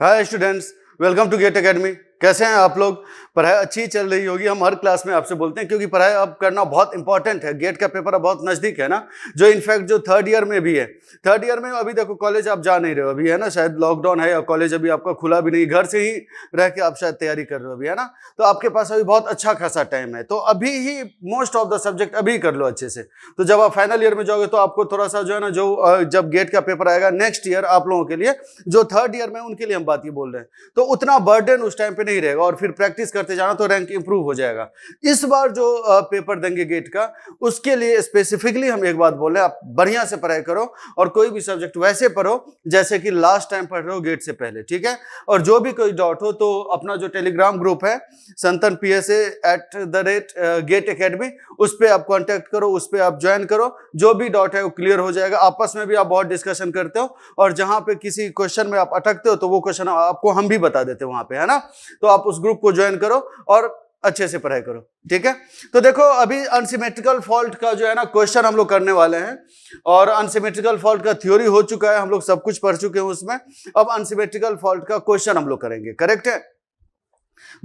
Hi students, welcome to GATE academy. कैसे हैं आप लोग? पढ़ाई अच्छी चल रही होगी। हम हर क्लास में आपसे बोलते हैं क्योंकि पढ़ाई अब करना बहुत इंपॉर्टेंट है। गेट का पेपर अब बहुत नजदीक है ना, जो इनफैक्ट जो थर्ड ईयर में भी है। थर्ड ईयर में अभी देखो कॉलेज आप जा नहीं रहे हो अभी, है ना, शायद लॉकडाउन है या कॉलेज अभी आपका खुला भी नहीं, घर से ही रह के आप शायद तैयारी कर रहे हो अभी, है ना। तो आपके पास अभी बहुत अच्छा खासा टाइम है, तो अभी ही मोस्ट ऑफ द सब्जेक्ट अभी कर लो अच्छे से। तो जब आप फाइनल ईयर में जाओगे तो आपको थोड़ा सा जो है ना, जो जब गेट का पेपर आएगा नेक्स्ट ईयर आप लोगों के लिए, जो थर्ड ईयर में उनके लिए हम बात ये बोल रहे हैं, तो उतना बर्डन उस टाइम पे नहीं रहेगा और फिर प्रैक्टिस करते जाना तो रैंक इंप्रूव हो जाएगा। इस बार जो पेपर देंगे गेट का, उसके लिए स्पेसिफिकली हम एक बात बोल रहे हैं, आप बढ़िया से पढ़ाई करो और कोई भी सब्जेक्ट वैसे पढ़ो जैसे कि लास्ट टाइम पढ़ रहे हो गेट से पहले, ठीक है। और जो भी कोई डाउट हो तो अपना जो टेलीग्राम ग्रुप है संतन PSA@GATE Academy, उस पर आप कॉन्टेक्ट करो, उस पर आप ज्वाइन करो। जो भी डाउट है वो क्लियर हो जाएगा। आपस में भी आप बहुत डिस्कशन करते हो और जहां पे किसी क्वेश्चन में आप अटकते हो तो वो क्वेश्चन आपको हम भी बता देते हैं वहां पे, है ना। तो आप उस ग्रुप को ज्वाइन करो और अच्छे से पढ़ाई करो, ठीक है। तो देखो अभी अनसिमेट्रिकल फॉल्ट का जो है ना क्वेश्चन हम लोग करने वाले हैं, और अनसिमेट्रिकल फॉल्ट का थ्योरी हो चुका है, हम लोग सब कुछ पढ़ चुके हैं उसमें। अब अनसिमेट्रिकल फॉल्ट का क्वेश्चन हम लोग करेंगे, करेक्ट है।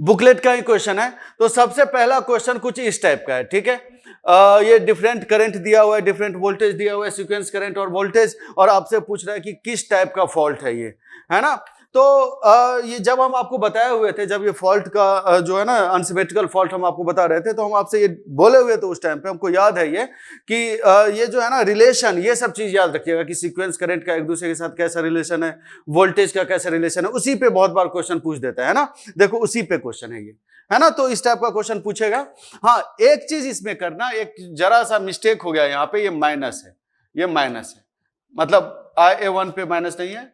बुकलेट का ही क्वेश्चन है। तो सबसे पहला क्वेश्चन कुछ इस टाइप का है, ठीक है। ये डिफरेंट करंट दिया हुआ है, डिफरेंट वोल्टेज दिया हुआ है, सीक्वेंस करंट और वोल्टेज, और आपसे पूछ रहा है कि किस टाइप का फॉल्ट है ये, है ना। तो ये जब हम आपको बताए हुए थे, जब ये फॉल्ट का जो है ना अनसिमेट्रिकल फॉल्ट हम आपको बता रहे थे, तो हम आपसे ये बोले हुए थे उस टाइम पे, हमको याद है ये कि ये जो है ना रिलेशन, ये सब चीज याद रखिएगा कि सीक्वेंस करंट का एक दूसरे के साथ कैसा रिलेशन है, वोल्टेज का कैसा रिलेशन है, उसी पे बहुत बार क्वेश्चन पूछ देता है ना। देखो उसी पे क्वेश्चन है ये, है ना। तो इस टाइप का क्वेश्चन पूछेगा। हाँ, एक चीज इसमें करना, एक जरा सा मिस्टेक हो गया यहाँ पे, ये माइनस है, ये माइनस है, मतलब IA1 पे माइनस नहीं है,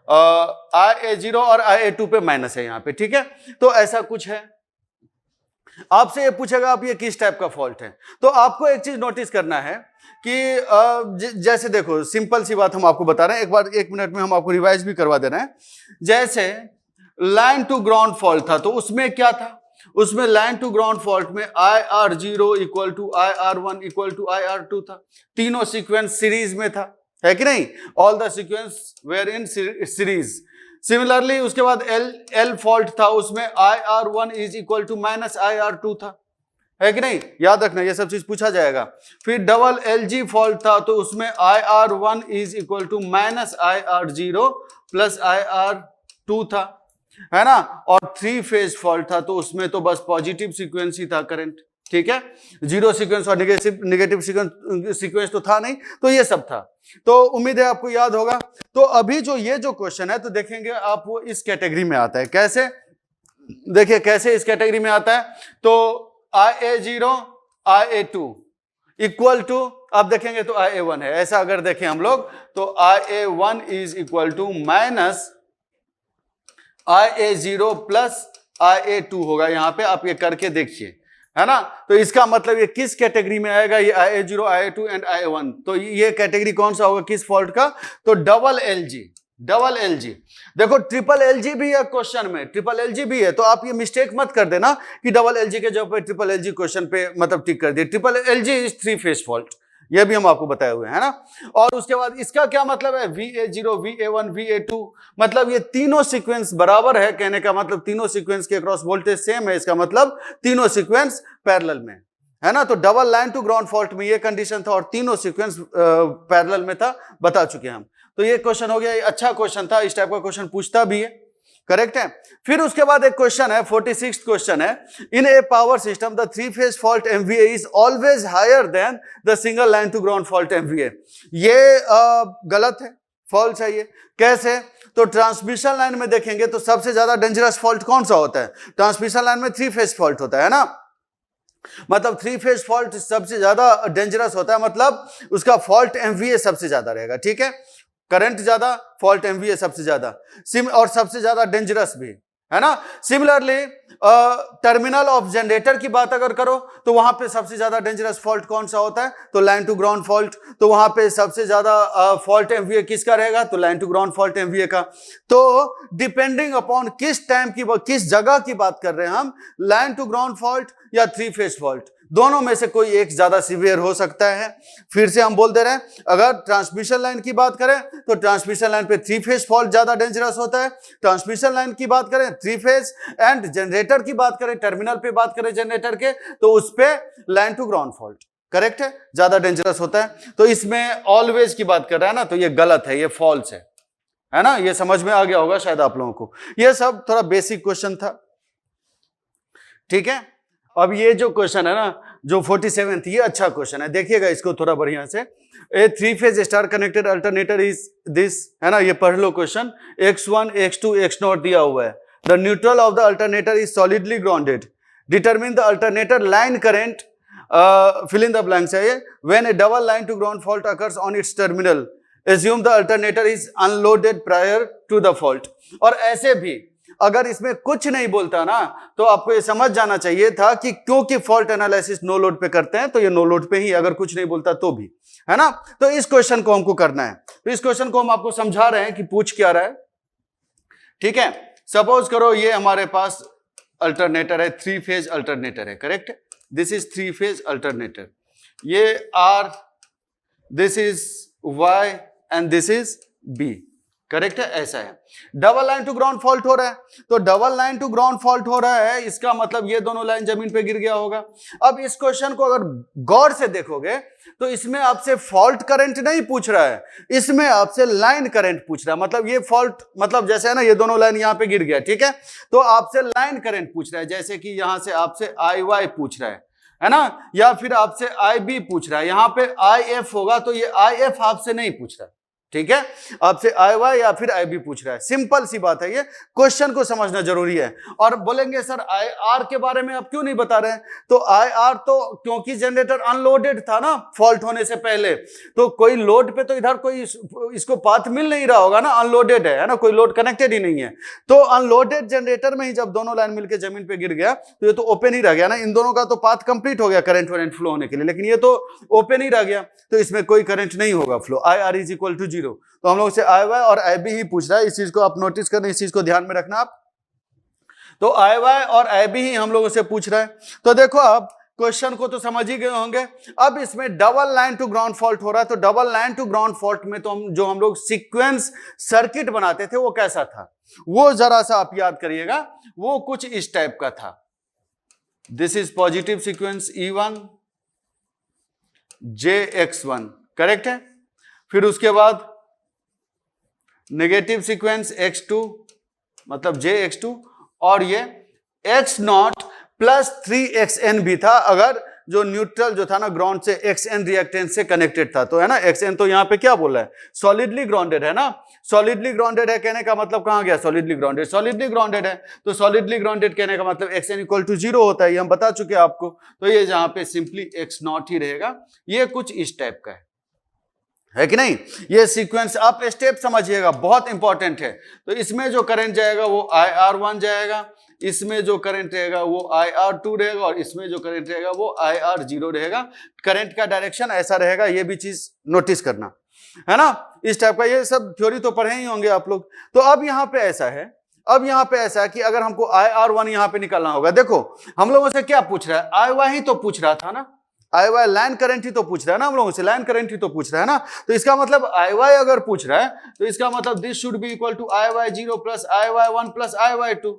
IA0 और IA2 पे माइनस है यहाँ पे, ठीक है। तो ऐसा कुछ है। आपसे ये पूछेगा आप ये किस टाइप का फॉल्ट है, तो आपको एक चीज नोटिस करना है कि जैसे देखो सिंपल सी बात हम आपको बता रहे हैं, एक बार 1 मिनट में हम आपको रिवाइज भी करवा दे रहे हैं। जैसे लाइन टू ग्राउंड फॉल्ट था, तो उसमें क्या था, उसमें लाइन टू ग्राउंड फॉल्ट में IR0 equal to IR1 equal to IR2 था। तीनों सीक्वेंस सीरीज में था, है कि नहीं। All the sequence were in series. Similarly उसके बाद L फॉल्ट था, उसमें IR1 is equal to minus IR2 था, है कि नहीं। याद रखना ये सब चीज पूछा जाएगा। फिर डबल LG फॉल्ट था, तो उसमें IR1 is equal to minus IR0 plus IR2 था, है ना। और 3 फेज फॉल्ट था, तो उसमें तो बस पॉजिटिव सीक्वेंस ही था करंट, ठीक है। जीरो सीक्वेंस और निगेटिव सीक्वेंस तो था नहीं, तो ये सब था। तो उम्मीद है आपको याद होगा। तो अभी जो ये जो क्वेश्चन है, तो देखेंगे आप वो इस कैटेगरी में आता है। कैसे, देखिए कैसे इस कैटेगरी में आता है। तो IA0 IA2 इक्वल टू, आप देखेंगे तो IA1 है। ऐसा अगर देखें हम लोग तो IA1 is equal to minus IA0 plus IA2 होगा। यहां पे आप ये करके देखिए, है ना। तो इसका मतलब ये किस कैटेगरी में आएगा, ये IA0 IA2 एंड IA1। तो ये कैटेगरी कौन सा होगा किस फॉल्ट का, तो डबल LG। देखो ट्रिपल LG भी है क्वेश्चन में, ट्रिपल LG भी है, तो आप ये मिस्टेक मत कर देना कि डबल LG के जगह पे ट्रिपल LG क्वेश्चन पे मतलब टिक कर दिए। Triple LG is 3 phase fault, ये भी हम आपको बताए हुए हैं, है ना। और उसके बाद इसका क्या मतलब है, VA0 VA1 VA2, मतलब ये तीनों सीक्वेंस बराबर है। कहने का मतलब तीनों सीक्वेंस के अक्रॉस वोल्टेज सेम है, इसका मतलब तीनों सीक्वेंस पैरेलल में, है ना। तो double line to ground fault में ये कंडीशन था और तीनों सीक्वेंस पैरेलल में था, बता चुके हैं हम। तो ये क्वेश्चन हो गया, ये अच्छा क्वेश्चन था, इस टाइप का क्वेश्चन पूछता भी है, करेक्ट है। फिर उसके बाद एक क्वेश्चन है, 46th क्वेश्चन है। In a power system the 3 phase fault MVA is always higher than the single line to ground fault MVA। ये गलत है, फॉल्स है ये। कैसे, तो ट्रांसमिशन लाइन में देखेंगे तो सबसे ज्यादा डेंजरस फॉल्ट कौन सा होता है, ट्रांसमिशन लाइन में 3 फेज फॉल्ट होता है ना। मतलब 3 फेज फॉल्ट सबसे ज्यादा डेंजरस होता है, मतलब उसका फॉल्ट MVA सबसे ज्यादा रहेगा, ठीक है। करंट ज्यादा, फॉल्ट MVA सबसे ज्यादा, और सबसे ज्यादा डेंजरस भी, है ना। सिमिलरली टर्मिनल ऑफ जनरेटर की बात अगर करो तो वहां पे सबसे ज्यादा डेंजरस फॉल्ट कौन सा होता है, तो लाइन टू ग्राउंड फॉल्ट। तो वहां पे सबसे ज्यादा फॉल्ट MVA किसका रहेगा, तो line to ground fault MVA का। तो डिपेंडिंग अपॉन किस टाइम की, किस जगह की बात कर रहे हैं हम, लाइन टू ग्राउंड फॉल्ट या 3 फेज फॉल्ट, दोनों में से कोई एक ज्यादा सीवियर हो सकता है। फिर से हम बोल दे रहे हैं, अगर ट्रांसमिशन लाइन की बात करें तो ट्रांसमिशन लाइन पे 3 फेज फॉल्ट ज्यादा डेंजरस होता है। ट्रांसमिशन लाइन की बात करें 3 फेज, एंड जनरेटर की बात करें, टर्मिनल पे बात करें जनरेटर के, तो उस पे line to ground fault correct है, ज्यादा डेंजरस होता है। तो इसमें ऑलवेज की बात कर रहा है ना, तो ये गलत है, ये फॉल्स है ना। ये समझ में आ गया होगा शायद आप लोगों को। ये सब थोड़ा बेसिक क्वेश्चन था, ठीक है। अब ये जो क्वेश्चन है ना, जो 47th, ये अच्छा क्वेश्चन है, देखिएगा इसको थोड़ा बढ़िया से। ए 3 phase star connected alternator is this, है ना, ये पढ़ लो क्वेश्चन। x1 x2 x0 दिया हुआ है। The neutral of the alternator is solidly grounded, determine the alternator line current, fill in the blanks है ये। when a double line to ground fault occurs on its terminal, assume the alternator is unloaded prior to the fault। और ऐसे भी अगर इसमें कुछ नहीं बोलता ना, तो आपको ये समझ जाना चाहिए था कि क्योंकि फॉल्ट एनालिसिस नो लोड पे करते हैं, तो ये नो लोड पे ही, अगर कुछ नहीं बोलता तो भी, है ना। तो इस क्वेश्चन को हमको करना है, तो इस क्वेश्चन को हम आपको समझा रहे हैं कि पूछ क्या रहा है, ठीक है। सपोज करो ये हमारे पास अल्टरनेटर है, 3 फेज अल्टरनेटर है, correct. This is 3 phase alternator, ये R, this is Y and this is B, correct है, ऐसा है। Double line to ground fault हो रहा है, तो double line to ground fault हो रहा है, इसका मतलब ये दोनों लाइन जमीन पे गिर गया होगा। अब इस क्वेश्चन को अगर गौर से देखोगे तो इसमें आपसे फॉल्ट करंट नहीं पूछ रहा है, इसमें आपसे लाइन करंट पूछ रहा है। मतलब ये फॉल्ट, मतलब जैसे है ना, ये दोनों लाइन यहां पे गिर गया, ठीक है, तो आपसे लाइन करंट पूछ रहा है, जैसे कि यहां से आपसे IY पूछ रहा है ना, या फिर आपसे IB पूछ रहा है। यहां पे IF होगा तो ये IF आपसे नहीं पूछ रहा है, ठीक है, आपसे IY या फिर IB पूछ रहा है। सिंपल सी बात है, ये क्वेश्चन को समझना जरूरी है। और बोलेंगे सर IR के बारे में आप क्यों नहीं बता रहे हैं, तो IR तो क्योंकि जनरेटर अनलोडेड था ना फॉल्ट होने से पहले, तो कोई लोड पे तो इधर कोई इसको पाथ मिल नहीं रहा होगा ना, अनलोडेड है ना, कोई लोड कनेक्टेड ही नहीं है। तो अनलोडेड जनरेटर में ही जब दोनों लाइन मिलकर जमीन पे गिर गया तो ये तो ओपन ही रह गया ना, इन दोनों का तो पाथ कंप्लीट हो गया करंट वरेंट फ्लो होने के लिए, लेकिन ये तो ओपन ही रह गया, तो इसमें कोई करंट नहीं होगा flow. IR is equal to 0। तो हम लोग से IY और IB ही पूछ रहा है, इस चीज को आप नोटिस करना, इस चीज को ध्यान में रखना आप। तो IY और IB ही हम लोगों से पूछ रहा है। तो देखो आप क्वेश्चन को तो समझ ही गए होंगे। अब इसमें double line to ground fault हो रहा है, तो double line to ground fault में तो हम लोग सीक्वेंस सर्किट बनाते थे, वो कैसा था, वो जरा सा आप याद करिएगा। वो कुछ इस टाइप का था, this is positive sequence E1 JX1, correct है। फिर उसके बाद नेगेटिव सीक्वेंस X2 मतलब JX2, और ये X0 प्लस 3XN भी था, अगर जो न्यूट्रल जो था ना ग्राउंड से XN रिएक्टेंस से कनेक्टेड था, तो है ना XN, तो यहां पे क्या बोल रहा है, सॉलिडली ग्राउंडेड है ना। सॉलिडली ग्राउंडेड है कहने का मतलब कहां गया, सॉलिडली ग्राउंडेड, सॉलिडली ग्राउंडेड है, तो सॉलिडली ग्राउंडेड कहने का मतलब XN इक्वल टू 0 होता है, ये हम बता चुके हैं आपको। तो ये जहां पे सिंपली X0 ही रहेगा। ये कुछ इस टाइप का है कि नहीं। ये सीक्वेंस आप स्टेप समझिएगा, बहुत इंपॉर्टेंट है। तो इसमें जो करंट जाएगा वो IR1 जाएगा, इसमें जो करंट रहेगा वो IR2 रहेगा, और इसमें जो करंट रहेगा वो IR0 रहेगा। करंट का डायरेक्शन ऐसा रहेगा, ये भी चीज नोटिस करना, है ना, इस टाइप का। ये सब थ्योरी तो पढ़े ही होंगे आप लोग। तो अब यहाँ पे ऐसा है, अब यहाँ पे ऐसा है कि अगर हमको IR1 यहाँ पे निकालना होगा, देखो हम लोगों से क्या पूछ रहा है, IY ही तो पूछ रहा था ना, IY लाइन करंट ही तो पूछ रहा है ना, हम लोगों से लाइन करंट ही तो पूछ रहा है ना। तो इसका मतलब IY अगर पूछ रहा है तो इसका मतलब this should be equal to IY0 plus IY1 plus IY2,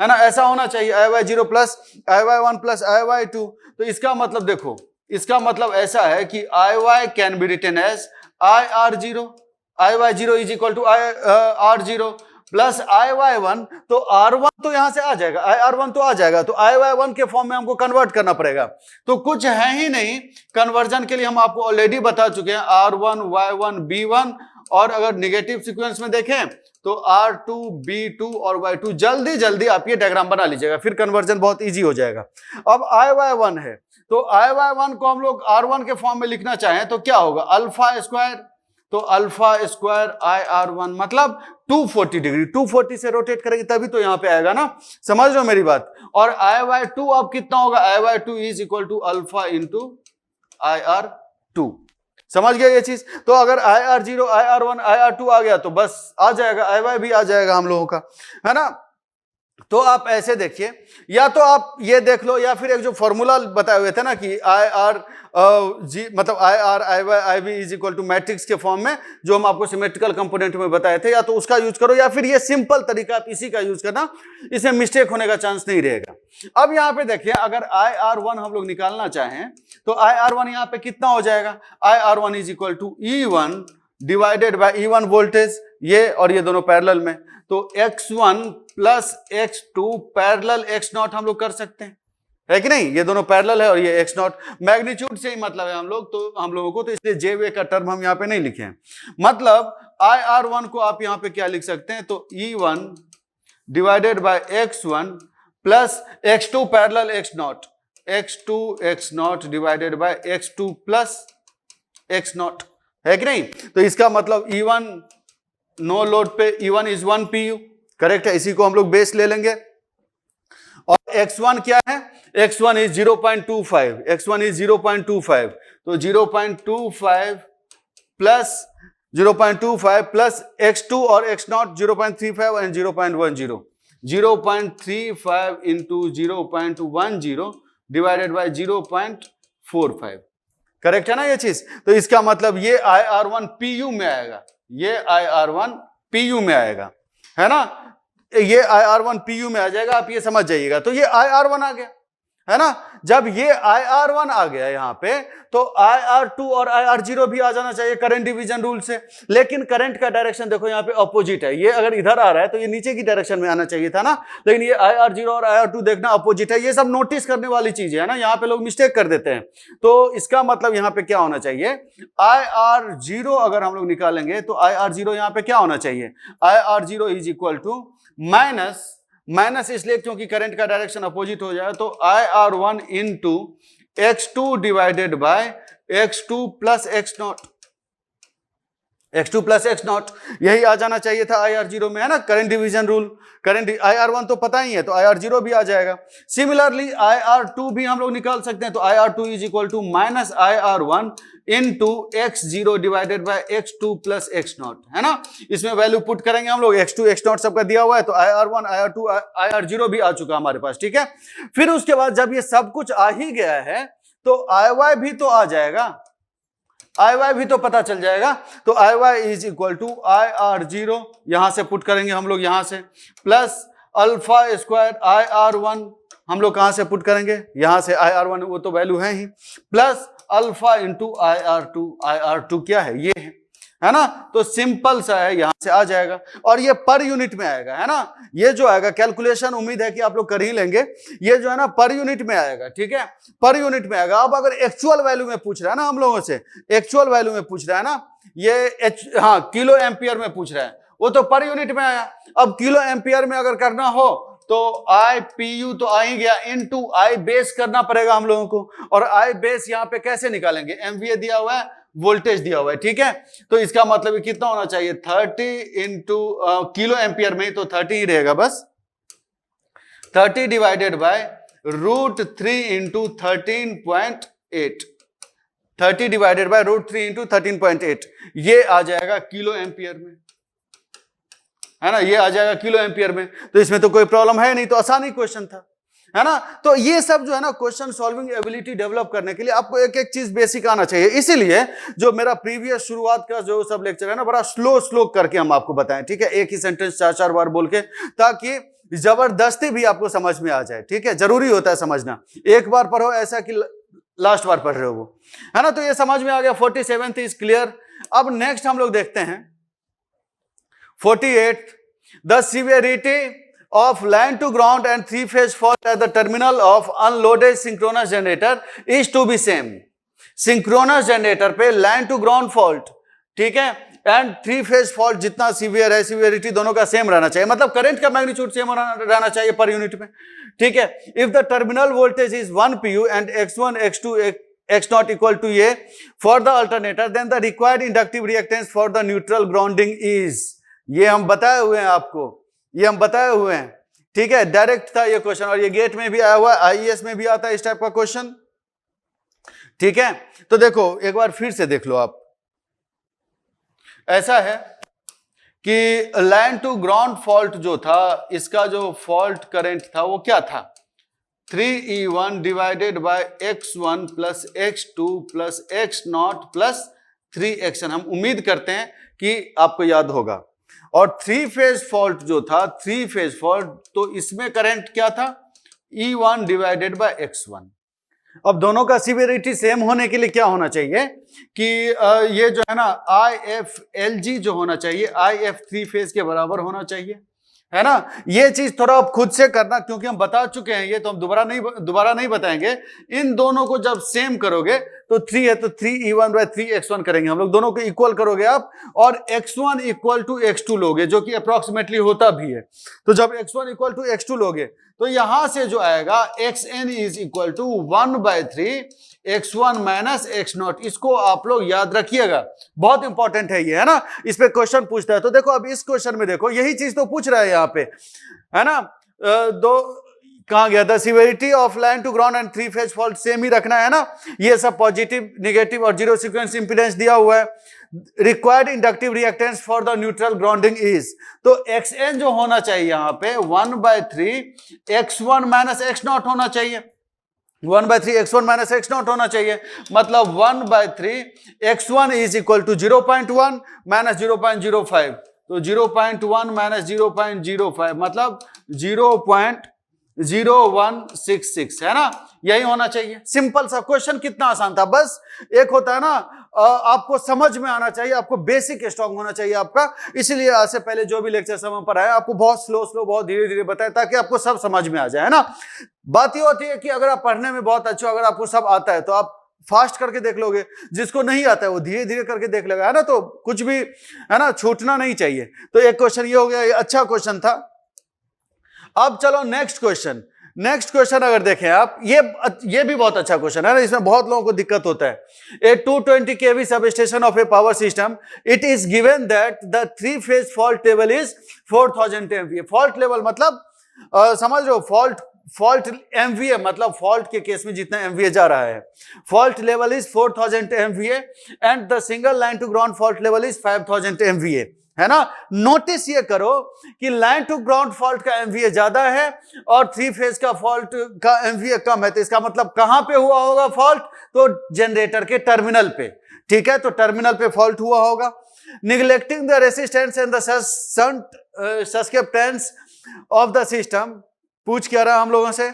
है ना, ऐसा होना चाहिए, IY0 plus IY1 plus IY2। तो इसका मतलब देखो, इसका मतलब ऐसा है कि IY can be written as IR0, IY0 is equal to R0 plus IY1, तो R1 तो यहां से आ जाएगा, IR1 तो आ जाएगा, तो IY1 के फॉर्म में हमको कन्वर्ट करना पड़ेगा। तो कुछ है ही नहीं, कन्वर्जन के लिए हम आपको ऑलरेडी बता चुके हैं, R1 Y1 B1, और अगर नेगेटिव सीक्वेंस में देखें तो R2 B2 और Y2। जल्दी जल्दी आप ये डायग्राम बना लीजिएगा, फिर कन्वर्जन बहुत इजी हो जाएगा। अब IY1 है, तो IY1 को हम लोग R1 के फॉर्म में लिखना चाहें तो क्या होगा, अल्फा स्क्वायर, तो अल्फा स्क्वायर IR1 मतलब 240 डिग्री, 240 से रोटेट करेंगे तभी तो यहां पे आएगा ना, समझ रहे हो मेरी बात। और IY2 अब कितना होगा, IY2 is equal to alpha into IR2, समझ गया ये चीज। तो अगर IR0 IR1 IR2 आ गया तो बस आ जाएगा, IY भी आ जाएगा हम लोगों का, है ना। तो आप ऐसे देखिए, या तो आप ये देख लो, या फिर एक जो फॉर्मूला बताए हुए थे ना कि आई आर जी मतलब I R I Y I B is equal to matrix के फॉर्म में, जो हम आपको सिमेट्रिकल कंपोनेंट में बताए थे, या तो उसका यूज करो, या फिर ये सिंपल तरीका आप इसी का यूज करना, इसमें मिस्टेक होने का चांस नहीं रहेगा। अब यहाँ पे देखिए, अगर आई आर वन हम लोग निकालना चाहें तो आई आर वन यहाँ पे कितना हो जाएगा, I R one is equal to E one divided by E one voltage, ये और ये दोनों पैरेलल में, तो x1 plus x2 parallel x0 हम लोग कर सकते हैं, है कि नहीं, ये दोनों पैरेलल है और ये x0 मैग्नीट्यूड से ही मतलब है हम लोगों को, तो इसलिए जे वे का टर्म हम यहाँ पे नहीं लिखे हैं। मतलब IR1 को आप यहाँ पे क्या लिख सकते हैं, तो E1 divided by x1 plus x2 parallel x0, x2 x0 divided by x2 plus x0, है कि नहीं। तो इसका मतलब E1 नो लोड पे E1 इज 1 pu, करेक्ट है, इसी को हम लोग बेस ले लेंगे। और x1 क्या है, x1 इज 0.25, x1 इज 0.25, तो 0.25 प्लस 0.25 प्लस x2 और x0 0.35 and 0.10, 0.35 into 0.10 divided by 0.45, correct है ना ये चीज। तो इसका मतलब ये IR1 PU में आएगा, ये IR1 PU में आएगा, है ना, ये IR1 PU में आ जाएगा, आप ये समझ जाइएगा। तो ये IR1 आ गया, है ना। जब ये IR1 आ गया यहाँ पे, तो IR2 और IR0 भी आ जाना चाहिए करंट डिवीजन रूल से, लेकिन करंट का डायरेक्शन देखो यहाँ पे अपोजिट है, ये अगर इधर आ रहा है तो ये नीचे की डायरेक्शन में आना चाहिए था ना, लेकिन ये IR0 और IR2 देखना अपोजिट है। ये सब नोटिस करने वाली चीज है ना, यहाँ पे लोग मिस्टेक कर देते हैं। तो इसका मतलब यहाँ पे क्या होना चाहिए, IR0 अगर हम लोग निकालेंगे तो IR0 यहाँ पे क्या होना चाहिए, IR0 is equal to minus इसलिए क्योंकि करंट का डायरेक्शन अपोजिट हो जाए, तो IR1 into x2 divided by x2 plus x0, x2 plus x0, यही आ जाना चाहिए था IR0 में, है ना, current division rule. Current IR1 तो पता ही है, तो IR0 भी आ जाएगा। सिमिलरली IR2 भी हम लोग निकाल सकते हैं, तो IR2 is equal to minus IR1 into x0 divided by x2 plus x0, है ना। इसमें वैल्यू पुट करेंगे हम लोग, x2 x0 सबका दिया हुआ है, तो IR1 IR2 IR0 भी आ चुका हमारे पास, ठीक है। फिर उसके बाद जब ये सब कुछ आ ही गया है, तो IY भी तो आ जाएगा, IY भी तो पता चल जाएगा। तो IY is equal to IR0, यहां से पुट करेंगे हम लोग, यहां से प्लस अल्फा स्क्वायर IR1, हम लोग कहां से पुट करेंगे, यहां से IR1 वो तो वैल्यू है ही, plus alpha into IR2, IR2 क्या है, ये है ना। तो सिंपल सा है, यहां से आ जाएगा, और ये पर यूनिट में आएगा, है ना। ये जो आएगा कैलकुलेशन उम्मीद है कि आप लोग कर ही लेंगे, ये जो है ना पर यूनिट में आएगा, ठीक है, पर यूनिट में आएगा। अब अगर एक्चुअल वैल्यू में पूछ रहा है ना हम लोगों से, एक्चुअल वैल्यू में पूछ रहा है ना, ये हाँ किलो एम्पियर में पूछ रहा है, वो तो पर यूनिट में आया। अब किलो एम्पियर में अगर करना हो तो IPU तो आ ही गया, इनटू आई बेस करना पड़ेगा हम लोगों को, और आई बेस यहाँ पे कैसे निकालेंगे, MVA दिया हुआ है, वोल्टेज दिया हुआ है, ठीक है। तो इसका मतलब कितना होना चाहिए, 30 इंटू किलो एम्पियर में, तो 30 ही रहेगा बस, 30 divided by √3 into 13.8, 30 divided by √3 into 13.8, ये आ जाएगा किलो एम्पियर में, है ना, ये आ जाएगा किलो एम्पियर में। तो इसमें तो कोई प्रॉब्लम है नहीं, तो आसान ही क्वेश्चन था, है ना। तो ये सब जो है ना क्वेश्चन सॉल्विंग एबिलिटी डेवलप करने के लिए आपको एक एक चीज बेसिक आना चाहिए। इसीलिए जो मेरा प्रीवियस शुरुआत का जो सब लेक्चर है ना, बड़ा स्लो करके हम आपको बताएं, ठीक है, एक ही सेंटेंस 4-4 बार बोल के, ताकि जबरदस्ती भी आपको समझ में आ जाए, ठीक है। जरूरी होता है समझना, एक बार पढ़ो ऐसा कि लास्ट बार पढ़ रहे हो वो, है ना। तो ये समझ में आ गया, 47th इज क्लियर। अब नेक्स्ट हम लोग देखते हैं 48, the severity of line to ground and three phase fault at the terminal of unloaded synchronous generator is to be same. Synchronous generator पे line to ground fault, ठीक है, and three phase fault जितना severe है, severity दोनों का same रहना चाहिए, मतलब करंट का मैग्नीट्यूड सेम रहना चाहिए पर यूनिट में, ठीक है। If the terminal voltage is 1 pu and x1 x2 x0 equal to ये for the alternator, then the required inductive reactance for the neutral grounding is, ये हम बताए हुए हैं आपको, ये हम बताए हुए हैं, ठीक है, डायरेक्ट था ये क्वेश्चन, और ये गेट में भी आया हुआ है, IES में भी आता है इस टाइप का क्वेश्चन, ठीक है। तो देखो एक बार फिर से देख लो आप, ऐसा है कि लाइन टू ग्राउंड फॉल्ट जो था, इसका जो फॉल्ट करंट था वो क्या था, 3E1 divided by x1 plus x2 plus x0 plus 3xn। हम उम्मीद करते हैं कि आपको याद होगा। और थ्री फेज फॉल्ट जो था, थ्री फेज फॉल्ट, तो इसमें करंट क्या था, E1 डिवाइडेड बाय x1। अब दोनों का सिवियरिटी सेम होने के लिए क्या होना चाहिए कि ये जो है ना IFLG जो होना चाहिए, IF थ्री फेज के बराबर होना चाहिए, है ना। ये चीज थोड़ा आप खुद से करना, क्योंकि हम बता चुके हैं ये, तो हम दोबारा नहीं बताएंगे। इन दोनों को जब सेम करोगे तो 3 है तो 3E1 बाय 3x1 करेंगे हम लोग, दोनों को इक्वल करोगे आप, और x1 इक्वल टू x2 लोगे, जो कि अप्रोक्सीमेटली होता भी है। तो जब x1 इक्वल टू x2 लोगे तो यहां से जो आएगा xn is equal to 1/3 x1 minus x0। इसको आप लोग याद रखिएगा, बहुत इंपॉर्टेंट है ये, है ना। इस पे क्वेश्चन पूछता है। तो देखो अब इस क्वेश्चन में देखो यही चीज तो पूछ रहा है यहाँ पे, है ना। कहां गया, the severity of line to ground and three phase fault same ही रखना है ना। ये सब पॉजिटिव, नेगेटिव और जीरो सीक्वेंस इंपीडेंस दिया हुआ है। Required inductive reactance for the neutral grounding is, तो xn जो होना चाहिए यहाँ पे 1/3 x1 माइनस x0 होना चाहिए, 1/3 x1 माइनस x0 होना चाहिए। मतलब 1/3 x1 is equal to 0.1 minus 0.05, तो 0.1 माइनस 0.05 मतलब 0.0166, है ना। यही होना चाहिए। सिंपल सा क्वेश्चन, कितना आसान था। बस एक होता है ना, आपको समझ में आना चाहिए, आपको बेसिक स्ट्रॉन्ग होना चाहिए आपका। इसलिए आज से पहले जो भी लेक्चर समय पर आए, आपको बहुत स्लो बहुत धीरे धीरे बताए, ताकि आपको सब समझ में आ जाए, है ना। बात ये होती है कि अगर आप पढ़ने में बहुत अच्छे हो, अगर आपको सब आता है तो आप फास्ट करके देख लोगे, जिसको नहीं आता है वो धीरे धीरे करके देख लेगा, है ना। तो कुछ भी, है ना, छूटना नहीं चाहिए। तो एक क्वेश्चन ये हो गया, ये अच्छा क्वेश्चन था। अब चलो नेक्स्ट क्वेश्चन। नेक्स्ट क्वेश्चन अगर देखें आप, ये भी बहुत अच्छा क्वेश्चन है ना, इसमें बहुत लोगों को दिक्कत होता है। A 220 kV substation of a power system, it is given that the three phase fault level is 4000 MVA। Fault level मतलब समझ रहे हो, फॉल्ट MVA मतलब फॉल्ट के केस में जितना MVA जा रहा है। Fault level is 4000 MVA and the single line to ground fault level is 5000 MVA, है ना। नोटिस ये करो कि लाइन टू ग्राउंड फॉल्ट का MVA ज्यादा है और थ्री फेज का फॉल्ट का MVA कम है। तो इसका मतलब कहां पे हुआ होगा फॉल्ट, तो जनरेटर के टर्मिनल पे, ठीक है। तो टर्मिनल पे फॉल्ट हुआ होगा। Neglecting the resistance and the susceptance of the system, पूछ क्या रहा हम लोगों से,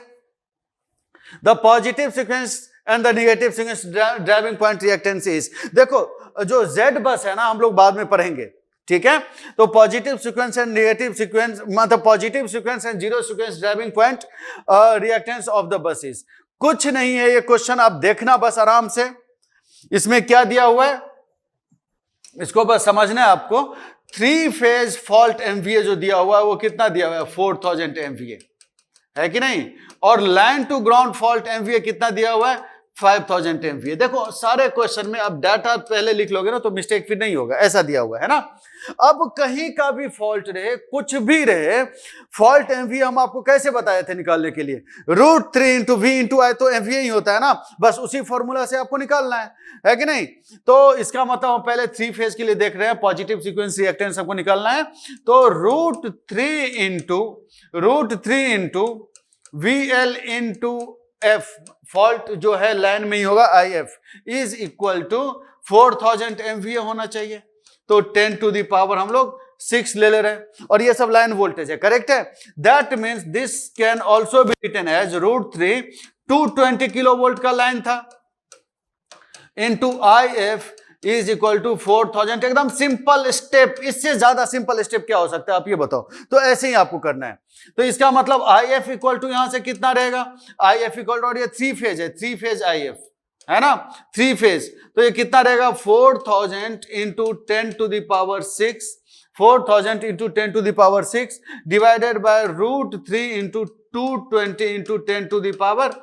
the positive sequence and the negative sequence driving point reactance is. देखो जो Z बस है ना, हम लोग बाद में पढ़ेंगे, ठीक है। तो positive sequence and negative sequence, मतलब positive sequence and zero sequence driving point reactance of the buses. कुछ नहीं है ये क्वेश्चन, आप देखना बस आराम से। इसमें क्या दिया हुआ है, इसको बस समझना है आपको। थ्री फेज फॉल्ट MVA जो दिया हुआ है वो कितना दिया हुआ है, 4000 MVA, है कि नहीं। और line to ground fault MVA कितना दिया हुआ है, 5000 MVA। देखो सारे क्वेश्चन में आप डाटा पहले लिख लोगे ना तो मिस्टेक फिर नहीं होगा, ऐसा दिया हुआ है ना। अब कहीं का भी फॉल्ट रहे, कुछ भी रहे, फॉल्ट MVA हम आपको कैसे बताए थे निकालने के लिए, √3 × V × I, तो MVA ही होता है ना। बस उसी फॉर्मूला से आपको निकालना है कि नहीं। तो इसका मतलब हम पहले थ्री फेज के लिए देख रहे हैं, पॉजिटिव सीक्वेंस रिएक्टेंस हमको निकालना है। तो √3 × VL × F, फॉल्ट जो है लाइन में ही होगा IF, is equal to 4000 MVA होना चाहिए। तो 10 टू द पावर हम लोग 6 ले रहे हैं, और ये सब लाइन वोल्टेज है, करेक्ट है। That means this can also be written as √3 220 kilovolt का लाइन था, into IF is equal to 4000। एकदम सिंपल स्टेप, इससे ज्यादा सिंपल स्टेप क्या हो सकता है, आप ये बताओ। तो ऐसे ही आपको करना है। तो इसका मतलब IF इक्वल टू यहां से कितना रहेगा, IF इक्वल टू, और ये थ्री फेज है, थ्री फेज IF है ना, थ्री फेज। तो ये कितना रहेगा, 4000 × 10 to the power 6, 4000 × 10 to the power 6 divided by √3 × 220 × 10 to the power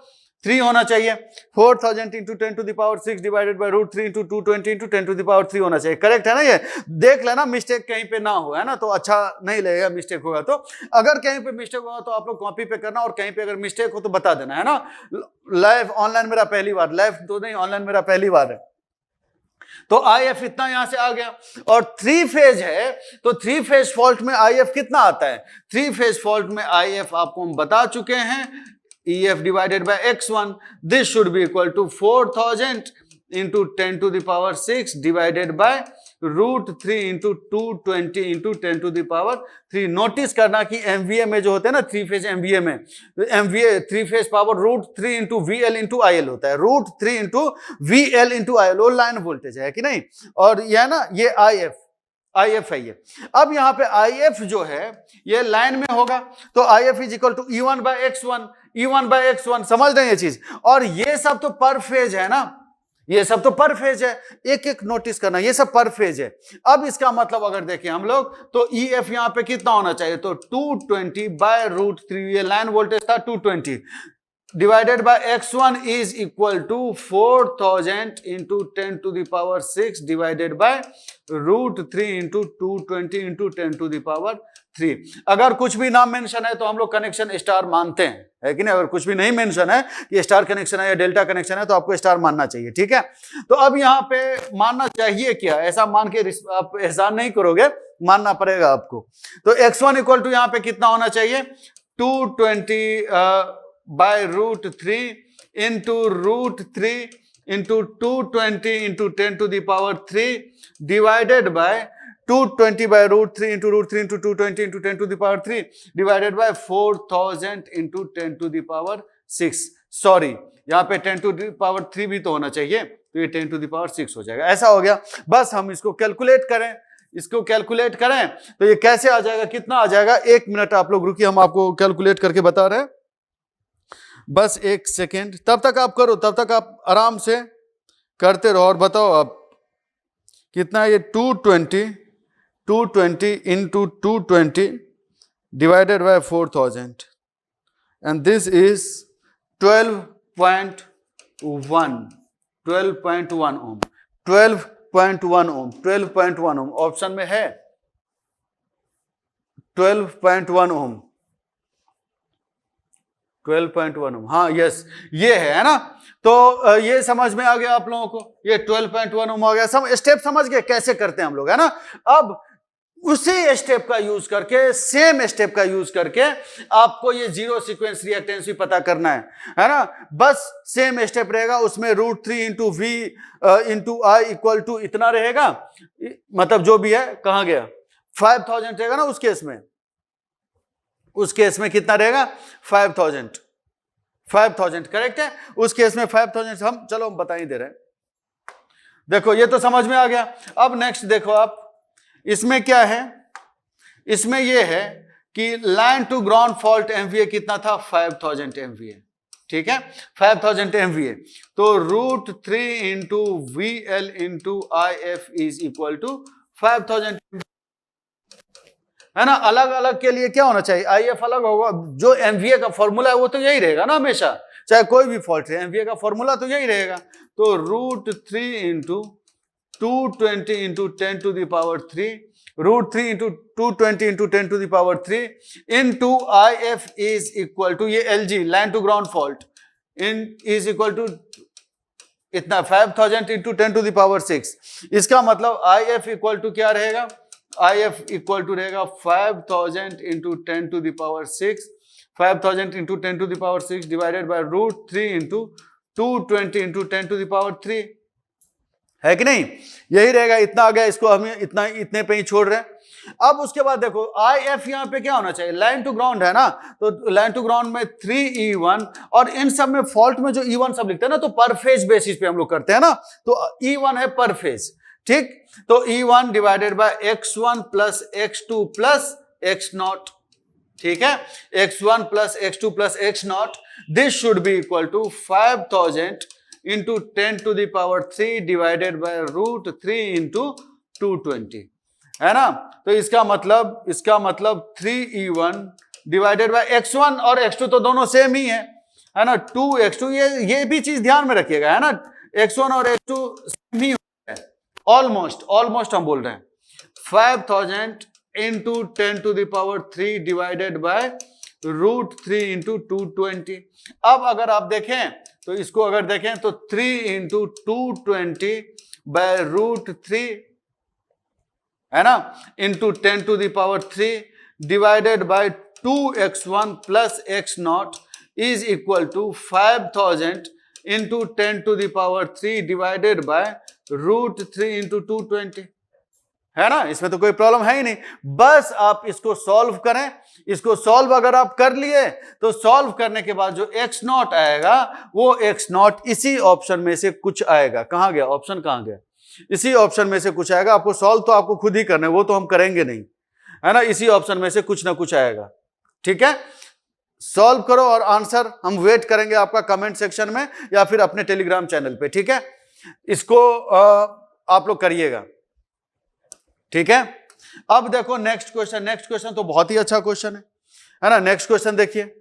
3 होना चाहिए। 4000 × 10 to the power 6 divided by √3 × 220 × 10 to the power 3 होना चाहिए, करेक्ट है ना। ये देख लेना मिस्टेक कहीं पे ना हो, है ना, तो अच्छा नहीं लगेगा मिस्टेक होगा। तो अगर कहीं पे मिस्टेक होगा तो आप लोग कॉपी पे करना, और कहीं पे अगर मिस्टेक हो तो बता देना, है ना। लाइव ऑनलाइन मेरा पहली बार, लाइव तो नहीं, ऑनलाइन मेरा पहली बार है। तो IF इतना यहां से आ गया। और 3 फेज है तो 3 फेज फॉल्ट में IF कितना आता है? 3 फेज फॉल्ट में IF आपको हम बता चुके हैं, EF divided by x1, this should be equal to 4000 into 10 to the power 6 divided by √3 into 220 into 10 to the power 3। Notice करना कि MVA में जो होते हैं ना 3 फेज MVA में, MVA 3 phase power √3 into VL into IL होता है, √3 इंटू VL इंटू IL, वो लाइन वोल्टेज है कि नहीं। और यह ना ये IF है ये। अब यहां पे IF जो है ये लाइन में होगा, तो IF is equal to E1 by X1, E1 by X1, समझ रहे हैं ये चीज। और ये सब तो पर फेज है ना, ये सब तो पर फेज है, एक एक नोटिस करना, ये सब पर फेज है। अब इसका मतलब अगर देखें हम लोग तो EF यहां पे कितना होना चाहिए, तो 220 बाय √3, ये लाइन वोल्टेज था 220, divided by x1 is equal to 4000 into 10 to the power 6 divided by √3 into 220 into 10 to the power 3। अगर कुछ भी नाम मेंशन है तो हम लोग कनेक्शन स्टार मानते हैं, है कि नहीं। अगर कुछ भी नहीं मेंशन है कि स्टार कनेक्शन है या डेल्टा कनेक्शन है तो आपको स्टार मानना चाहिए, ठीक है। तो अब यहाँ पे मानना चाहिए क्या, ऐसा मान के आप एहसान नहीं करोगे, मानना पड़ेगा आपको। तो x1 इक्वल टू यहाँ पे कितना होना चाहिए, 220 by √3 into √3 into 220 into 10 to the power 3 divided by 220 by √3 into 220 into 10 to the power 3 divided by 4000 into 10 to the power 6। Sorry, यहाँ पे 10 टू द पावर 3 भी तो होना चाहिए, तो ये 10 टू द पावर 6 हो जाएगा। ऐसा हो गया। बस हम इसको कैलकुलेट करें, इसको कैलकुलेट करें तो ये कैसे आ जाएगा, कितना आ जाएगा। 1 मिनट आप लोग रुकिए, हम आपको कैलकुलेट करके बता रहे हैं, बस 1 सेकेंड। तब तक आप करो, तब तक आप आराम से करते रहो और बताओ आप कितना। ये 220 into 220 divided by 4000 and this is 12.1 ohm, 12.1 ohm option में है, 12.1 ओम, 12.1 ओम, हाँ यस ये है ना। तो ये समझ में आ गया आप लोगों को, ये 12.1 ओम आ गया। स्टेप समझ गए कैसे करते हैं हम लोग, है ना। अब उसी स्टेप का यूज करके, सेम स्टेप का यूज करके आपको ये जीरो सीक्वेंस रिएक्टेंस भी पता करना है ना। बस सेम स्टेप रहेगा, उसमें √3 into V into I equal to इतना रहेगा, मतलब जो भी है, कहां गया 5000 रहेगा ना उस केस में। उस केस में कितना रहेगा 5000 करेक्ट है। उस केस में 5000 हम चलो हम बता ही दे रहे हैं। देखो ये तो समझ में आ गया। अब नेक्स्ट देखो आप, इसमें क्या है, इसमें ये है कि line to ground fault MVA कितना था 5000 MVA, ठीक है 5000 MVA। तो √3 into VL into IF is equal to 5000, है ना। अलग अलग के लिए क्या होना चाहिए, IF अलग होगा, जो MVA का फॉर्मूला है वो तो यही रहेगा ना हमेशा, चाहे कोई भी फॉल्ट है MVA का फॉर्मूला तो यही रहेगा। तो √3 into 220 into 10 to the power 3, √3 into 220 into 10 to the power 3 into IF is equal to, ये LG line to ground fault in is equal to इतना 5000 इंटू 10 टू द पावर 6। इसका मतलब IF इक्वल टू क्या रहेगा, IF equal to रहेगा 5000 into 10 to the power 6, 5000 into 10 to the power 6 divided by √3 into 220 into 10 to the power 3, है कि नहीं, यही रहेगा। इतना आ गया, इसको हम इतने पे ही छोड़ रहे हैं। अब उसके बाद देखो IF यहाँ पे क्या होना चाहिए, लाइन टू ग्राउंड है ना, तो लाइन टू ग्राउंड में 3E1, और इन सब में फॉल्ट में जो E1 सब लिखते हैं ना, तो पर फेज बेसिस पे हम लोग करते हैं ना, तो E1 है पर फेज, ठीक। तो E1 divided by x1 plus x2 plus x0, ठीक है, x1 plus x2 plus x0, this should be equal to 5000 into 10 to the power 3 divided by √3 into 220, है ना। तो इसका मतलब 3E1 डिवाइडेड बाय x1 और x2 तो दोनों सेम ही है ना, 2x2, ये भी चीज ध्यान में रखिएगा, है ना, x1 और x2 सेम ही है, ऑलमोस्ट हम बोल रहे हैं। 5000 into 10 to the power 3 divided by √3 into 220। अब अगर आप देखें तो इसको अगर देखें तो 3 इंटू 220 बाय √3, है ना, into 10⁻³ divided by 2x1 plus x0 is equal to 5000 into 10⁻³ divided by √3 into 220, है ना। इसमें तो कोई प्रॉब्लम है ही नहीं, बस आप इसको सॉल्व करें। इसको सॉल्व अगर आप कर लिए तो सॉल्व करने के बाद जो x0 आएगा वो x0 इसी ऑप्शन में से कुछ आएगा। कहां गया ऑप्शन, कहां गया, इसी ऑप्शन में से कुछ आएगा। आपको सॉल्व तो आपको खुद ही करना है, वो तो हम करेंगे नहीं, है ना। इसी ऑप्शन में से कुछ ना कुछ आएगा, ठीक है। सॉल्व करो और आंसर हम वेट करेंगे आपका कमेंट सेक्शन में या फिर अपने टेलीग्राम चैनल पे, ठीक है। इसको आप लोग करिएगा, ठीक है। अब देखो नेक्स्ट क्वेश्चन, नेक्स्ट क्वेश्चन तो बहुत ही अच्छा क्वेश्चन है ना। नेक्स्ट क्वेश्चन देखिए,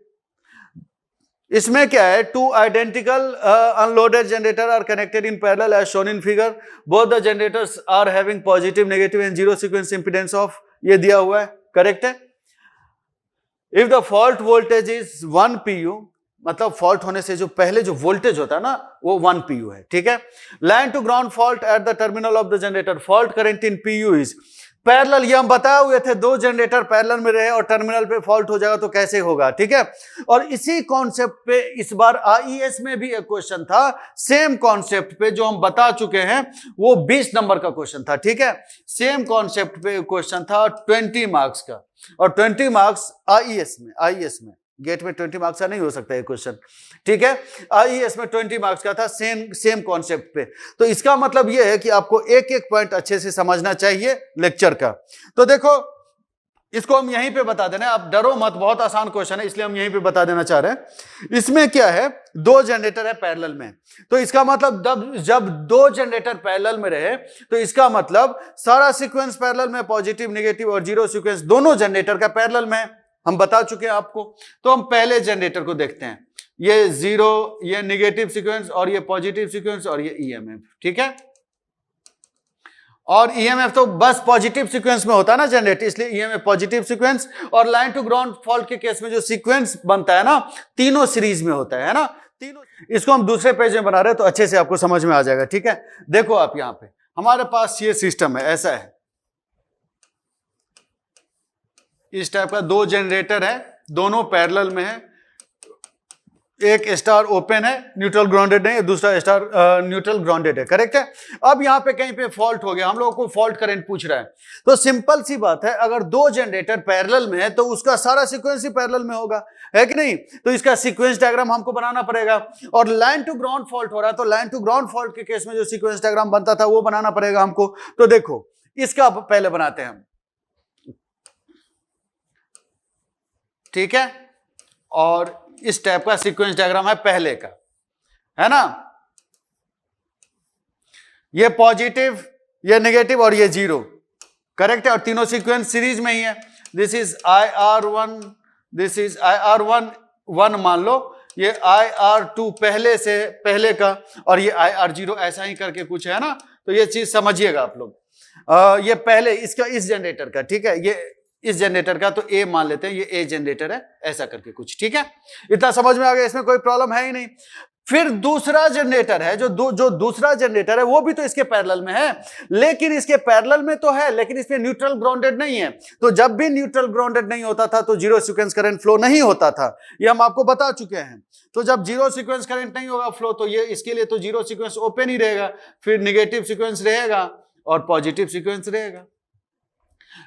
इसमें क्या है, 2 identical unloaded generator are connected in parallel as shown in figure, both the generators are having positive, negative and zero sequence impedance of, ये दिया हुआ है, करेक्ट है। If the fault voltage is 1 pu, मतलब फॉल्ट होने से जो पहले जो वोल्टेज होता है ना वो 1 pu है, ठीक है। Line to ground fault at the terminal of the generator, fault current in pu is parallel. ये हम बताए हुए थे, 2 जनरेटर पैरेलल में रहे और टर्मिनल पे फॉल्ट हो जाएगा तो कैसे होगा, ठीक है। और इसी कॉन्सेप्ट पे इस बार आईएएस में भी एक क्वेश्चन था, सेम कॉन्सेप्ट पे जो हम बता चुके हैं, वो 20 नंबर का क्वेश्चन था, ठीक है। सेम कॉन्सेप्ट पे क्वेश्चन था 20 मार्क्स का, और 20 मार्क्स आईएएस में, गेट में 20 मार्क्स का नहीं हो सकता है क्वेश्चन, ठीक है। आईएएस में 20 मार्क्स का था, सेम कॉन्सेप्ट पे। तो इसका मतलब यह है कि आपको एक एक पॉइंट अच्छे से समझना चाहिए लेक्चर का। तो देखो इसको हम यहीं पे बता देना, आप डरो मत, बहुत आसान क्वेश्चन है इसलिए हम यहीं पे बता देना चाह रहे हैं। इसमें क्या है, 2 जनरेटर है पैरेलल में, तो इसका मतलब जब 2 जनरेटर पैरेलल में रहे तो इसका मतलब सारा सीक्वेंस पैरेलल में, पॉजिटिव, नेगेटिव और जीरो सीक्वेंस दोनों जनरेटर का पैरेलल में, हम बता चुके हैं आपको। तो हम पहले जनरेटर को देखते हैं, ये 0, ये नेगेटिव सीक्वेंस और ये पॉजिटिव सीक्वेंस और ये ईएमएफ, ठीक है। और ईएमएफ तो बस पॉजिटिव सीक्वेंस में होता है ना जनरेट, इसलिए ईएमएफ पॉजिटिव सीक्वेंस। और लाइन टू ग्राउंड फॉल्ट के केस में जो सीक्वेंस बनता है ना, तीनों सीरीज में होता है ना, तीनों। इसको हम दूसरे पेज में बना रहे हैं तो अच्छे से आपको समझ में आ जाएगा, ठीक है। देखो आप यहां पे हमारे पास ये सिस्टम है, ऐसा है, इस टाइप का 2 जनरेटर है, दोनों पैरेलल में है, एक स्टार ओपन है, न्यूट्रल ग्राउंडेड नहीं है, दूसरा स्टार न्यूट्रल ग्राउंडेड है, करेक्ट है। अब यहां पे कहीं पे फॉल्ट हो गया, हम लोगों को फॉल्ट करंट पूछ रहा है, तो सिंपल सी बात है, अगर 2 जनरेटर पैरेलल में है तो उसका सारा सीक्वेंस ही पैरेलल में होगा, है कि नहीं। तो इसका सीक्वेंस डायग्राम हमको बनाना पड़ेगा। और लाइन टू ग्राउंड फॉल्ट हो रहा है तो लाइन टू ग्राउंड फॉल्ट के केस में जो सीक्वेंस डायग्राम बनता था वो बनाना पड़ेगा हमको। तो देखो इसका पहले बनाते हैं हम, ठीक है। और इस टाइप का सीक्वेंस डायग्राम है पहले का, है ना। ये पॉजिटिव, ये नेगेटिव और ये जीरो, करेक्ट है। और तीनों सीक्वेंस सीरीज में ही है। This is IR1, this is IR1 मान लो, ये IR2 पहले का, और ये IR0 ऐसा ही करके कुछ है ना। तो ये चीज समझिएगा आप लोग। ये पहले इसका, इस जनरेटर का, ठीक है, ये इस जनरेटर का, तो ए मान लेते हैं, ये ए जनरेटर है, ऐसा करके कुछ, ठीक है। इतना समझ में आ गया, इसमें कोई प्रॉब्लम है ही नहीं। फिर दूसरा जनरेटर है, जो दूसरा जनरेटर है वो भी तो इसके पैरेलल में है, लेकिन इसके पैरेलल में तो है लेकिन इसमें न्यूट्रल ग्राउंडेड नहीं है। तो जब भी न्यूट्रल ग्राउंडेड नहीं होता था तो जीरो सीक्वेंस करंट फ्लो नहीं होता था, ये हम आपको बता चुके हैं। तो जब जीरो सीक्वेंस करंट नहीं होगा फ्लो, तो ये इसके लिए तो जीरो सीक्वेंस ओपन ही रहेगा, फिर नेगेटिव सीक्वेंस रहेगा और पॉजिटिव सीक्वेंस रहेगा।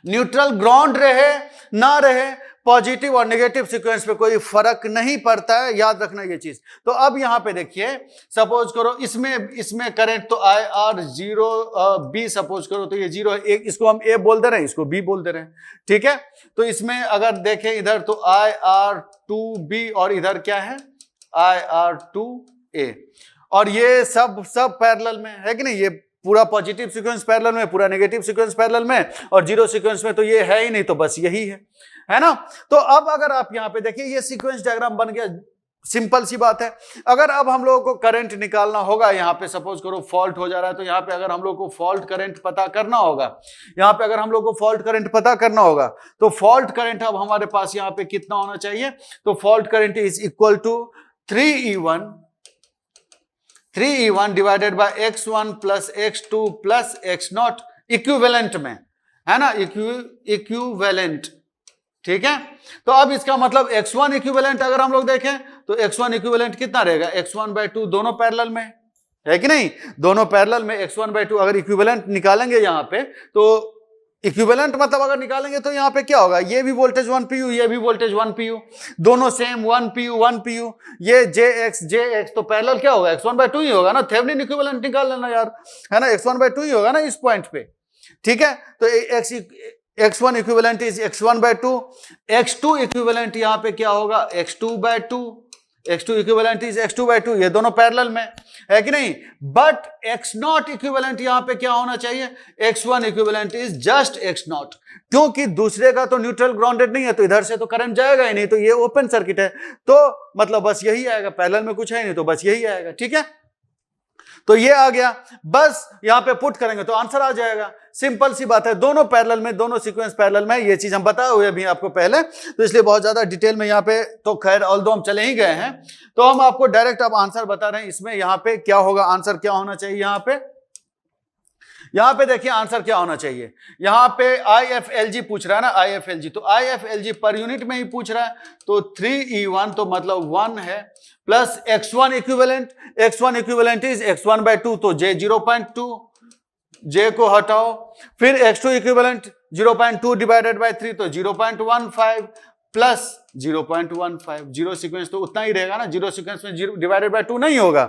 न्यूट्रल ग्राउंड रहे ना रहे, पॉजिटिव और नेगेटिव सीक्वेंस पे कोई फर्क नहीं पड़ता है, याद रखना ये चीज। तो अब यहां पे देखिए, सपोज करो इसमें करंट तो IR0 सपोज करो तो ये 0 है, एक इसको हम A बोल दे रहे हैं, इसको B बोल दे रहे हैं, ठीक है। तो इसमें अगर देखें इधर तो IR2B और इधर क्या है IR2A, और ये सब पैरेलल में है कि नहीं। ये पूरा पॉजिटिव सीक्वेंस पैरेलल में, पूरा नेगेटिव सीक्वेंस पैरेलल में, और जीरो सीक्वेंस में तो ये है ही नहीं, तो बस यही है ना। तो अब अगर आप यहां पे देखिए, ये सीक्वेंस डायग्राम बन गया, सिंपल सी बात है। अगर अब हम लोगों को करंट निकालना होगा, यहां पे सपोज करो फॉल्ट हो जा रहा है, तो यहां पे अगर हम लोग को फॉल्ट करंट पता करना होगा, यहां पे अगर हम लोग को फॉल्ट करंट पता करना होगा, तो फॉल्ट करंट अब हमारे पास यहां पे कितना होना चाहिए, तो fault current is equal to 3E1 3e1 divided by x1 plus x2 plus x0 equivalent में, है ना, इक्विवेलेंट, ठीक है। तो अब इसका मतलब x1 इक्विवेलेंट अगर हम लोग देखें तो x1 इक्विवेलेंट कितना रहेगा, x1/2, दोनों पैरेलल में है कि नहीं, दोनों पैरेलल में x1/2 अगर इक्विवेलेंट निकालेंगे यहां पे, तो इक्विवेलेंट मतलब अगर निकालेंगे तो यहां पे क्या होगा, ये भी वोल्टेज 1 pu, ये भी वोल्टेज 1 pu, दोनों सेम 1 pu, ये jx तो पैरेलल क्या होगा, x1/2 ही होगा ना, थेवेनिन इक्विवेलेंट निकाल लेना यार, है ना, x1/2 ही होगा ना इस पॉइंट पे, ठीक है। तो x1 equivalent is x1/2, x2 equivalent यहां पे क्या होगा, x2/2, x2 equivalent is x2/2, ये दोनों पैरेलल में है कि नहीं। बट x0 इक्विवेलेंट यहां पे क्या होना चाहिए, x1 equivalent is just x0, क्योंकि दूसरे का तो न्यूट्रल ग्राउंडेड नहीं है, तो इधर से तो करंट जाएगा ही नहीं, तो ये ओपन सर्किट है, तो मतलब बस यही आएगा, पैरेलल में कुछ है नहीं तो बस यही आएगा, ठीक है। तो ये आ गया, बस यहां पे पुट करेंगे तो आंसर आ जाएगा, सिंपल सी बात है, दोनों पैरेलल में, दोनों सीक्वेंस पैरेलल में, ये चीज हम बताए हुए अभी आपको पहले, तो इसलिए बहुत ज्यादा डिटेल में यहां पे तो खैर ऑल्दो हम चले ही गए हैं, तो हम आपको डायरेक्ट अब आंसर बता रहे हैं, इसमें यहां पे क्या होगा, आंसर क्या होना चाहिए, यहां पे देखिए आंसर क्या होना चाहिए, यहां पे IFLG पूछ रहा है ना, IFLG, तो IFLG पर यूनिट में ही पूछ रहा है, तो 3e1 तो मतलब 1 है, plus x1 equivalent is x1/2, तो j 0.2, j को हटाओ, फिर x2 इक्विवेलेंट 0.2 डिवाइडेड बाय 3 तो 0.15 प्लस 0.15, जीरो सीक्वेंस तो उतना ही रहेगा ना, जीरो सीक्वेंस में 0 डिवाइडेड बाय 2 नहीं होगा,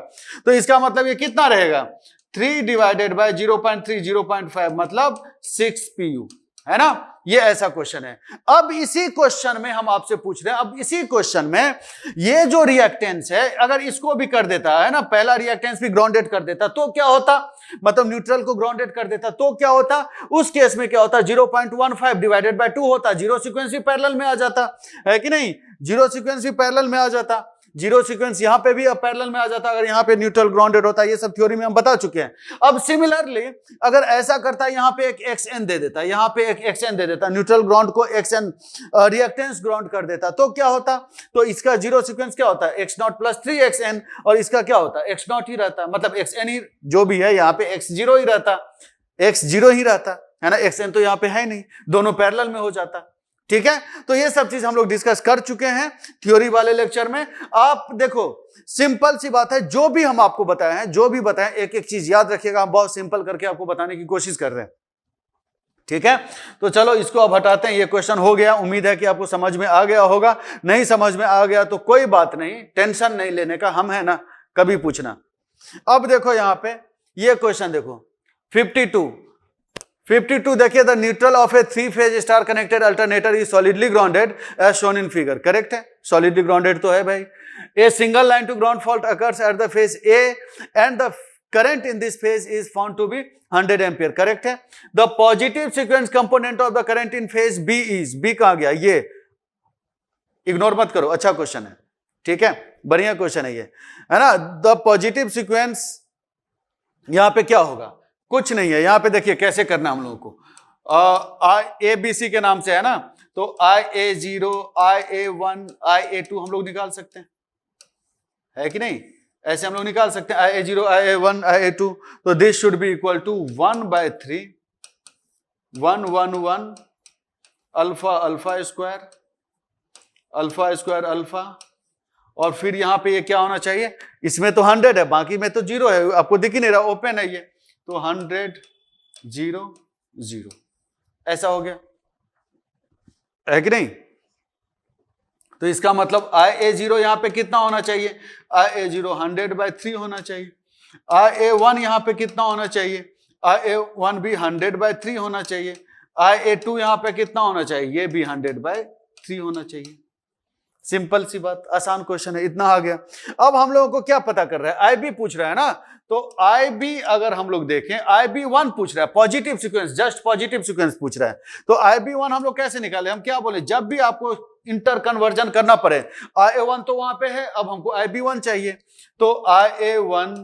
तो इसका मतलब ये कितना रहेगा, 3 डिवाइडेड बाय 0.3, 0.5 मतलब 6 pu, है ना, ये ऐसा क्वेश्चन है। अब इसी क्वेश्चन में हम आपसे पूछ रहे हैं, अब इसी क्वेश्चन में ये जो रिएक्टेंस है अगर इसको भी कर देता है ना, पहला रिएक्टेंस भी ग्राउंडेड कर देता तो क्या होता, मतलब न्यूट्रल को ग्राउंडेड कर देता तो क्या होता, उस केस में क्या होता, 0.15 डिवाइडेड बाय 2 होता, जीरो सीक्वेंस भी पैरेलल में आ जाता है कि नहीं, जीरो सीक्वेंस भी पैरेलल में आ जाता, जीरो सीक्वेंस यहां पे भी अब पैरेलल में आ जाता अगर यहां पे न्यूट्रल ग्राउंडेड होता, ये सब थ्योरी में हम बता चुके हैं। अब सिमिलरली अगर ऐसा करता, यहां पे एक xn दे देता, यहां पे एक xn दे देता, न्यूट्रल ग्राउंड को xn रिएक्टेंस ग्राउंड कर देता, तो क्या होता, तो इसका जीरो सीक्वेंस क्या होता है, x0 प्लस 3xn, और इसका क्या होता है, x0 ही रहता, मतलब xn ही जो भी है यहां पे x0 ही रहता, x0 ही रहता है ना, xn तो यहां पे है नहीं, दोनों पैरेलल में हो जाता, ठीक है। तो ये सब चीज हम लोग डिस्कस कर चुके हैं थ्योरी वाले लेक्चर में। आप देखो सिंपल सी बात है, जो भी हम आपको बताए हैं, जो भी बताएं, एक एक चीज याद रखिएगा, हम बहुत सिंपल करके आपको बताने की कोशिश कर रहे हैं, ठीक है। तो चलो इसको अब हटाते हैं, ये क्वेश्चन हो गया, उम्मीद है कि आपको समझ में आ गया होगा, नहीं समझ में आ गया तो कोई बात नहीं, टेंशन नहीं लेने का, हम है ना, कभी पूछना। अब देखो यहां पे ये क्वेश्चन देखो 52 देखिए, the neutral of a three phase star connected alternator is solidly grounded as shown in figure, correct है, सॉलिडली ग्राउंडेड तो है भाई। A single line to ground fault occurs at the phase a and the current in this phase is found to be 100 ampere, correct है। The positive sequence component of the current in phase b is, b कहां गया, ये ignore मत करो, अच्छा question है, ठीक है, बढ़िया क्वेश्चन है ये, है ना। द पॉजिटिव सीक्वेंस यहां पे क्या होगा, कुछ नहीं है, यहां पे देखिए कैसे करना हम लोगों को, ABC के नाम से है ना, तो IA0, IA1, IA2 हम लोग निकाल सकते हैं, है कि नहीं, ऐसे हम लोग निकाल सकते हैं, IA0, IA1, IA2, तो this should be equal to 1/3 1 1 1 alpha alpha square alpha, और फिर यहां पे ये क्या होना चाहिए, इसमें तो 100 है, बाकी में तो 0 है, आपको दिख ही नहीं रहा, ओपन है ये, तो 100 0 0 ऐसा हो गया, है कि नहीं। तो इसका मतलब IA0 यहां पे कितना होना चाहिए, IA0 100/3 होना चाहिए, IA1 यहां पे कितना होना चाहिए, IA1 भी 100/3 होना चाहिए, IA2 यहां पे कितना होना चाहिए, ये भी 100/3 होना चाहिए, सिंपल सी बात, आसान क्वेश्चन है, इतना आ गया। अब हम लोगों को क्या पता कर रहा है, IB पूछ रहा है ना, तो IB अगर हम लोग देखें, IB1 पूछ रहा है, positive sequence, just positive sequence पूछ रहा है, तो IB1 हम लोग कैसे निकाले, हम क्या बोले, जब भी आपको इंटर कन्वर्जन करना पड़े, IA1 तो वहां पे है, अब हमको IB1 चाहिए, तो IA1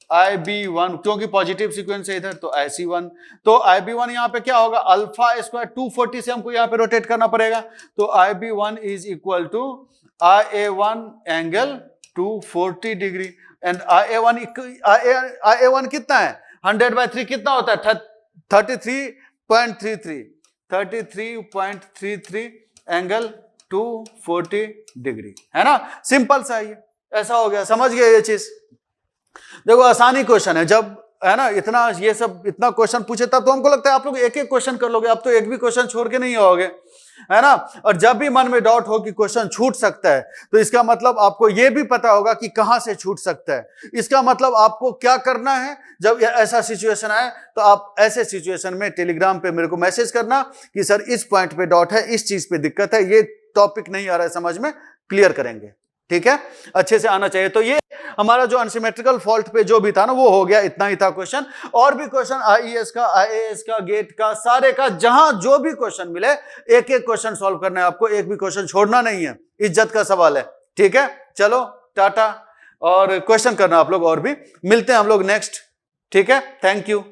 IB1 क्योंकि पॉजिटिव सीक्वेंस है इधर, तो IC1, तो IB1 यहां पे क्या होगा, अल्फा स्क्वायर 240 से हमको यहां पे रोटेट करना पड़ेगा, तो IB1 is equal to IA1 angle 240 degree, and IA1 कितना है 100/3 कितना होता है 33.33 एंगल 240 डिग्री है ना। सिंपल सा ये ऐसा हो गया, समझ गए ये चीज। देखो आसानी क्वेश्चन है, जब है ना इतना ये सब इतना क्वेश्चन पूछे तब तो हमको लगता है आप लोग एक एक क्वेश्चन कर लोगे, आप तो एक भी क्वेश्चन छोड़ के नहीं आओगे, है ना। और जब भी मन में डाउट हो कि क्वेश्चन छूट सकता है तो इसका मतलब आपको यह भी पता होगा कि कहां से छूट सकता है। इसका मतलब आपको क्या करना है, जब ऐसा सिचुएशन आए तो आप ऐसे सिचुएशन में टेलीग्राम पे मेरे को मैसेज करना कि सर इस पॉइंट पे डाउट है, इस चीज पे दिक्कत है, ये टॉपिक नहीं आ रहा है समझ में, क्लियर करेंगे, ठीक है, अच्छे से आना चाहिए। तो ये हमारा जो अनसिमेट्रिकल फॉल्ट पे जो भी था ना वो हो गया, इतना ही था क्वेश्चन। और भी क्वेश्चन आईएएस का, आईएएस का, गेट का, सारे का, जहां जो भी क्वेश्चन मिले एक एक क्वेश्चन सॉल्व करना है आपको, एक भी क्वेश्चन छोड़ना नहीं है, इज्जत का सवाल है, ठीक है। चलो टाटा, और क्वेश्चन करना आप लोग, और भी मिलते हैं हम लोग नेक्स्ट, ठीक है, थैंक यू।